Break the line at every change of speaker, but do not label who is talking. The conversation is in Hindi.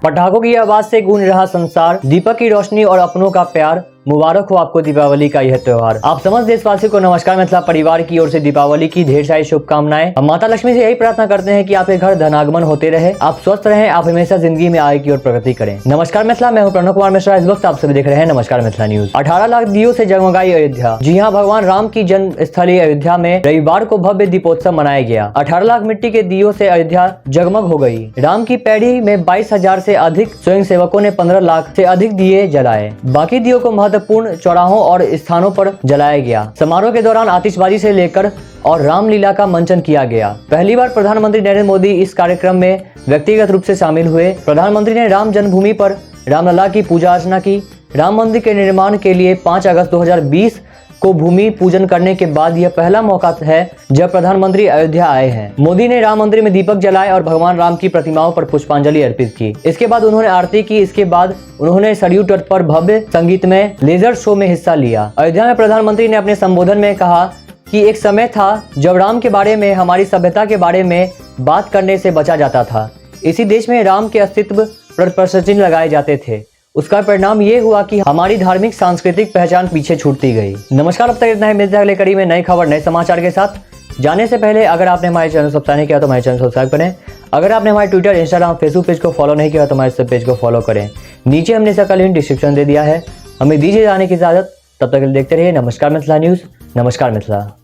पटाखों की आवाज से गूंज रहा संसार, दीपक की रोशनी और अपनों का प्यार, मुबारक हो आपको दीपावली का यह त्योहार। आप समस्त देशवासियों को नमस्कार। मिथिला परिवार की ओर से दीपावली की ढेर सारी शुभकामनाएं। हम माता लक्ष्मी से यही प्रार्थना करते हैं कि आपके घर धनागमन होते रहे, आप स्वस्थ रहें, आप हमेशा जिंदगी में आगे की ओर प्रगति करें। नमस्कार मिथिला, मैं हूं प्रणव कुमार मिश्रा। इस वक्त आप सभी देख रहे हैं नमस्कार मिथिला न्यूज। 18 लाख दियों से जगमगाई अयोध्या। जी हां, भगवान राम की जन्म स्थली अयोध्या में रविवार को भव्य दीपोत्सव मनाया गया। 18 लाख मिट्टी के दियों से अयोध्या जगमग हो गई। राम की पैड़ी में 22,000 से अधिक स्वयं सेवकों ने 15 लाख से अधिक दिए जलाए। बाकी दियों को महत्वपूर्ण चौराहों और स्थानों पर जलाया गया। समारोह के दौरान आतिशबाजी से लेकर और रामलीला का मंचन किया गया। पहली बार प्रधानमंत्री नरेंद्र मोदी इस कार्यक्रम में व्यक्तिगत रूप से शामिल हुए। प्रधानमंत्री ने राम जन्मभूमि पर रामलला की पूजा अर्चना की। राम मंदिर के निर्माण के लिए 5 अगस्त 2020 को भूमि पूजन करने के बाद यह पहला मौका है जब प्रधानमंत्री अयोध्या आए हैं। मोदी ने राम मंदिर में दीपक जलाए और भगवान राम की प्रतिमाओं पर पुष्पांजलि अर्पित की। इसके बाद उन्होंने आरती की। इसके बाद उन्होंने सरयू तट पर भव्य संगीतमय लेजर शो में हिस्सा लिया। अयोध्या में प्रधानमंत्री ने अपने संबोधन में कहा कि एक समय था जब राम के बारे में, हमारी सभ्यता के बारे में बात करने से बचा जाता था। इसी देश में राम के अस्तित्व पर प्रश्न चिन्ह लगाए जाते थे। उसका परिणाम ये हुआ कि हमारी धार्मिक सांस्कृतिक पहचान पीछे छूटती गई। नमस्कार, अब तक इतना ही। मिलते हैं अगले कड़ी में नई खबर नए समाचार के साथ। जाने से पहले अगर आपने हमारे चैनल सब्सक्राइब नहीं किया तो हमारे चैनल सब्सक्राइब करें। अगर आपने हमारे ट्विटर, इंस्टाग्राम, फेसबुक पेज को फॉलो नहीं किया तो हमारे सब पेज को फॉलो करें। नीचे हमने इसका लिंक डिस्क्रिप्शन दे दिया है। हमें दीजिए जाने की इजाजत। तब तक देखते रहिए नमस्कार मिथिला न्यूज। नमस्कार मिथिला।